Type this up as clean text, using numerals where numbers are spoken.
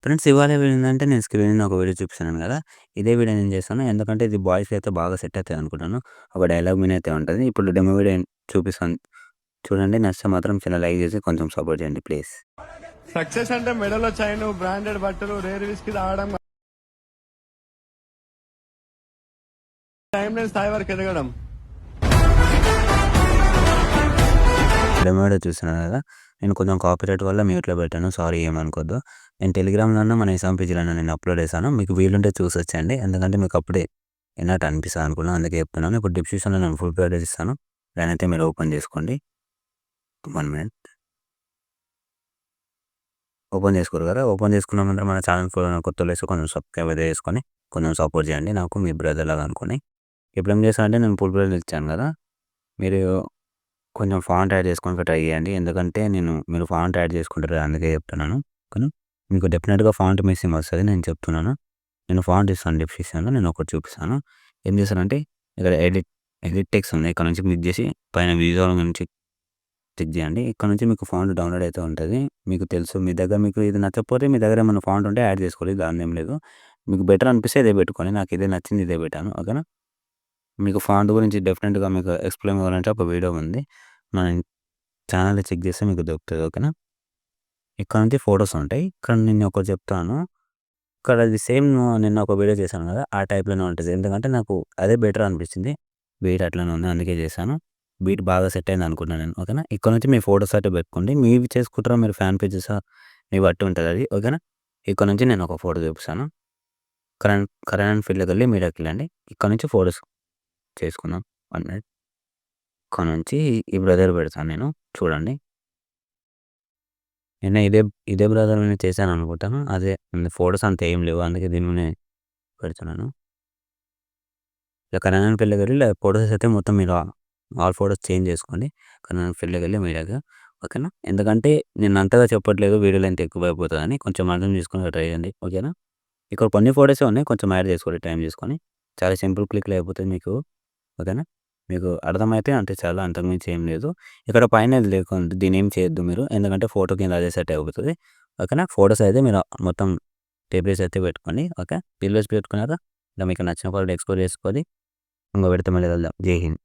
Friends ఇవాళ ఏంటంటే నేను స్క్రీన్ ఒక వీడియో చూపిస్తున్నాను కదా! ఇదే వీడియో నేను చేశాను. ఎందుకంటే ఇది బాయ్స్‌కి అయితే బాగా సెట్ అయితది అనుకుంటాను. ఒక డైలాగ్ మీన్ అయితే ఉంటది. ఇప్పుడు డెమో వీడియో చూపిస్తాను. చూడండి. నచ్చితే మాత్రం చిన్న లైక్ చేసి కొంచెం సపోర్ట్ చేయండి ప్లీజ్. సక్సెస్ అంటే మెడలో చైను, బ్రాండెడ్ బట్టలు, రేర్ విస్కీ తాగడం, టైం లేని స్థాయి వరకు ఎదగడం. డెమో వీడియో చూస్తున్నారు కదా! నేను కొంచెం కాపీరైట్ వల్ల మ్యూట్‌లో పెట్టాను. సారీ ఏమనుకోవద్దు. నేను టెలిగ్రామ్‌లోను మన నిజాం పేజీలోను నేను అప్‌లోడ్ చేశాను. మీకు వీలుంటే చూసొచ్చండి. ఎందుకంటే మీకు అప్పుడే విన్నట్టు అనిపిస్తది అనుకున్నాను. అందుకే చెప్తున్నాను. ఇప్పుడు డిస్క్రిప్షన్‌లో నేను ఫుల్ ప్రైవేట్ ఇస్తాను. దాన్నైతే మీరు ఓపెన్ చేసుకోండి. 1 మినిట్. ఓపెన్ చేసుకోరు కదా! ఓపెన్ చేసుకున్న వెంటనే మన ఛానెల్ కొత్తోళ్ళైతే కొంచెం సబ్స్క్రైబ్ అయితే చేసుకొని కొంచెం సపోర్ట్ చేయండి. నాకు మీ బ్రదర్ లాగా అనుకోని. ఇప్పుడేం చేశానంటే నేను ఫుల్ ప్రైవేట్ ఇచ్చాను కదా! మీరు కొంచెం ఫాంట్ యాడ్ చేసుకోవడానికి ట్రై చేయండి. ఎందుకంటే మీరు ఫాంట్ యాడ్ చేసుకుంటారు అందుకే చెప్తున్నాను. ఓకేనా. మీకు డెఫినిట్‌గా ఫాంట్ మిస్సింగ్ వస్తది. నేను చెప్తున్నాను. నేను ఫాంట్ ఇస్తాను డిస్క్రిప్షన్‌లో. నేను ఒకటి చూపిస్తాను. ఏం చేశానంటే ఇక్కడ ఎడిట్ టెక్స్ట్ ఉంది. ఇక్కడ నుంచి క్లిక్ చేసి పైన విజువల్ నుంచి క్లిక్ చేయండి. ఇక్కడ నుంచి మీకు ఫాంట్ డౌన్‌లోడ్ అయితే ఉంటది. మీకు తెలుసు మీ దగ్గర మీకు ఇది నచ్చకపోతే మీ దగ్గర ఏమన్నా ఫాంట్ ఉంటే యాడ్ చేసుకోండి. దానిదేం లేదు. మీకు బెటర్ అనిపిస్తే ఇదే పెట్టుకోండి. నాకు ఇదే నచ్చింది ఇదే పెట్టాను. ఓకేనా. మీకు ఫాంట్ గురించి డెఫినిట్‌గా మీకు ఎక్స్‌ప్లెయిన్ కావాలంటే ఒక వీడియో ఉంది. మన ఛానెల్‌లో చెక్ చేస్తే మీకు దొరుకుతది. ఓకేనా. ఇక్కడ నుంచి ఫోటోస్ ఉంటాయి. ఇక్కడ నేను ఒకటి చెప్తాను. ఇక్కడ అది సేమ్ నిన్న ఒక వీడియో చేశాను కదా! ఆ టైప్‌లోనే ఉంటది. ఎందుకంటే నాకు అదే బెటర్ అనిపించింది. బీట్ అట్లనే ఉంది. అందుకే చేశాను. బీట్ బాగా సెట్ అయింది అనుకున్నాను నేను. ఓకేనా. ఇక్కడ నుంచి మీ ఫోటోస్ అయితే పెట్టుకోండి. మీవి చేసుకుంటారా మీరు ఫ్యాన్ పేజెసా మీ బట్టి ఉంటదది. ఓకేనా. ఇక్కడ నుంచి నేను ఒక ఫోటో చూపిస్తాను. కరెంట్ ఫీల్డ్‌లోకెళ్ళి మీడియాకెళ్ళండి. ఇక్కడ నుంచి ఫోటోస్ చేసుకుందాం. 1 మినిట్. ఇక్కడ నుంచి ఈ బ్రదర్ పెడతాను నేను. చూడండి. నేను ఇదే బ్రదర్ మీద చేశాననుకుంటాను. అదే ఫోటోస్ అంత ఏం లేవు. అందుకే దీని మీదనే పెడుతున్నాను. ఇక కళ్యాణ్ పెళ్ళికెళ్ళి ఫోటోస్ అయితే మొత్తం మీరు ఆల్ ఫోటోస్ చేంజ్ చేసుకోండి. కళ్యాణ్ పెళ్ళికెళ్ళి మీడియాగా. ఓకేనా. ఎందుకంటే నేను అంతగా చెప్పట్లేదు వీడియో లెంత్ ఎక్కువైపోతదని. కొంచెం అర్థం చేసుకొని ట్రై చేయండి. ఓకేనా. ఇక్కడ కొన్ని ఫోటోసే ఉన్నాయి. కొంచెం యాడ్ చేసుకోండి టైం తీసుకొని. చాలా సింపుల్ క్లిక్‌లో అయిపోతది మీకు. ఓకేనా. మీకు అర్థమైతే అంతే చాలు. అంతకుమించి ఏం లేదు. ఇక్కడ పైన ఇది లేకుంటే దీన్నేం చేయొద్దు మీరు. ఎందుకంటే ఫోటో కింద అదే సెట్ అయిపోతది. ఓకేనా. ఫోటోస్ అయితే మీరు మొత్తం టేబుల్స్ అయితే పెట్టుకోండి. ఓకే. టేబుల్స్ పెట్టుకున్నాక ఇక మీకు నచ్చిన ఫోటో ఎక్స్‌పోర్ట్ చేసుకొని ఇంకో విడత మళ్ళీ కలుద్దాం. జై హింద్.